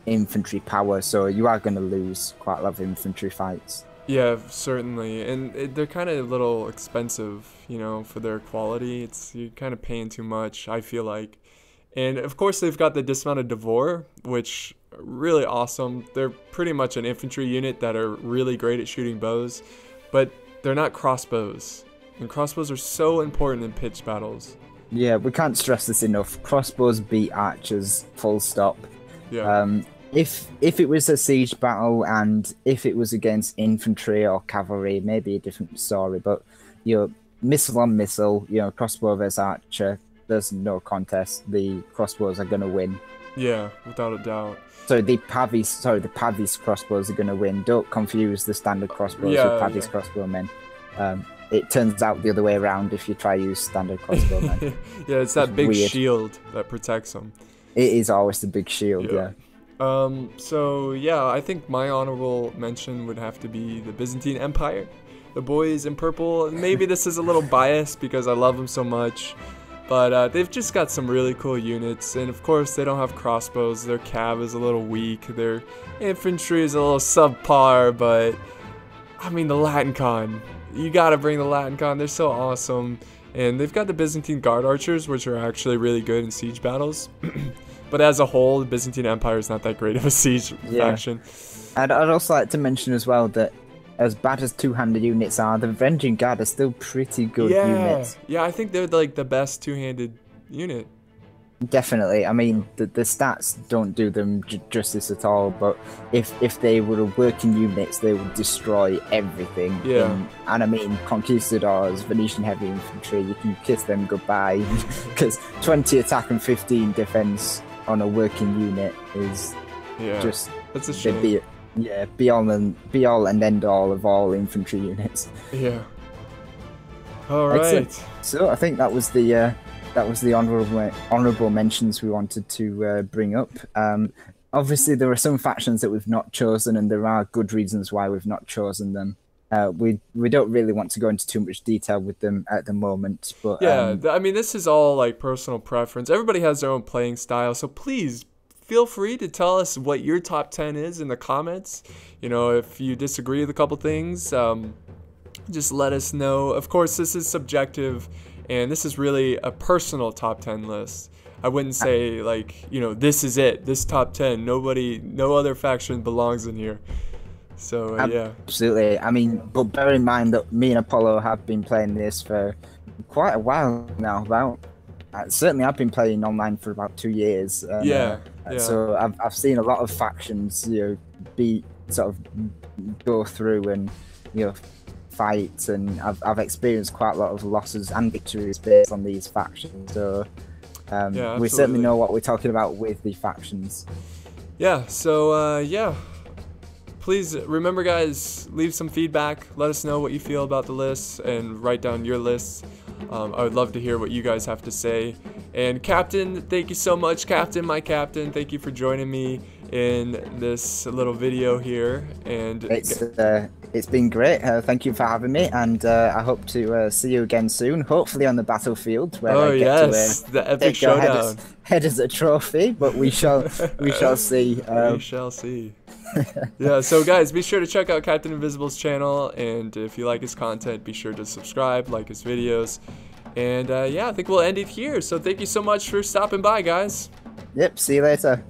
infantry power, so you are going to lose quite a lot of infantry fights. Yeah, certainly, and they're kind of a little expensive, for their quality. You're kind of paying too much, I feel like. And of course, they've got the dismounted Devor, which are really awesome. They're pretty much an infantry unit that are really great at shooting bows, but they're not crossbows. And crossbows are so important in pitched battles. Yeah, we can't stress this enough. Crossbows beat archers, full stop. Yeah. If it was a siege battle and if it was against infantry or cavalry, maybe a different story. But missile on missile, crossbow versus archer, there's no contest. The crossbows are going to win. Yeah, without a doubt. So the Pavis crossbows are going to win. Don't confuse the standard crossbows with Pavis crossbowmen. It turns out the other way around if you try to use standard crossbowmen. Yeah, it's that big shield that protects them. It is always the big shield, yeah. So yeah, I think my honorable mention would have to be the Byzantine Empire, the boys in purple. Maybe this is a little biased because I love them so much, but they've just got some really cool units, and of course they don't have crossbows. Their cav is a little weak, their infantry is a little subpar, but I mean the Latin Con, you gotta bring the Latin Con. They're so awesome, and they've got the Byzantine Guard archers, which are actually really good in siege battles. But as a whole, the Byzantine Empire is not that great of a siege faction. And I'd also like to mention as well that as bad as two-handed units are, the Avenging Guard are still pretty good units. Yeah, I think they're like the best two-handed unit. Definitely. I mean, the stats don't do them justice at all, but if they were working units, they would destroy everything. Yeah. And I mean, Conquistadors, Venetian heavy infantry, you can kiss them goodbye, because 20 attack and 15 defense on a working unit is just that's a shame. Be all and end all of all infantry units. Yeah. All right. Excellent. So I think that was the honourable mentions we wanted to bring up. obviously there are some factions that we've not chosen, and there are good reasons why we've not chosen them. We don't really want to go into too much detail with them at the moment, but Yeah, I mean, this is all like personal preference. Everybody has their own playing style, so please feel free to tell us what your top 10 is in the comments. You know, if you disagree with a couple things, just let us know. Of course, this is subjective, and this is really a personal top 10 list. I wouldn't say like, you know, this is it, this top 10. No other faction belongs in here. So yeah. Absolutely. I mean, but bear in mind that me and Apollo have been playing this for quite a while now. Certainly, I've been playing online for about 2 years. Yeah. So I've seen a lot of factions, go through and fight, and I've experienced quite a lot of losses and victories based on these factions. So we certainly know what we're talking about with the factions. Yeah. So yeah. Please remember, guys, leave some feedback. Let us know what you feel about the lists and write down your lists. I would love to hear what you guys have to say. And Captain, thank you so much, Captain, my captain. Thank you for joining me in this little video here. And it's been great. Thank you for having me, and I hope to see you again soon. Hopefully on the battlefield, where I get the epic showdown. Head as a trophy, but we shall see. We shall see. Yeah, so guys, be sure to check out Captain Invisible's channel, and if you like his content, be sure to subscribe, like his videos, and yeah, I think we'll end it here. So thank you so much for stopping by, guys. Yep, see you later.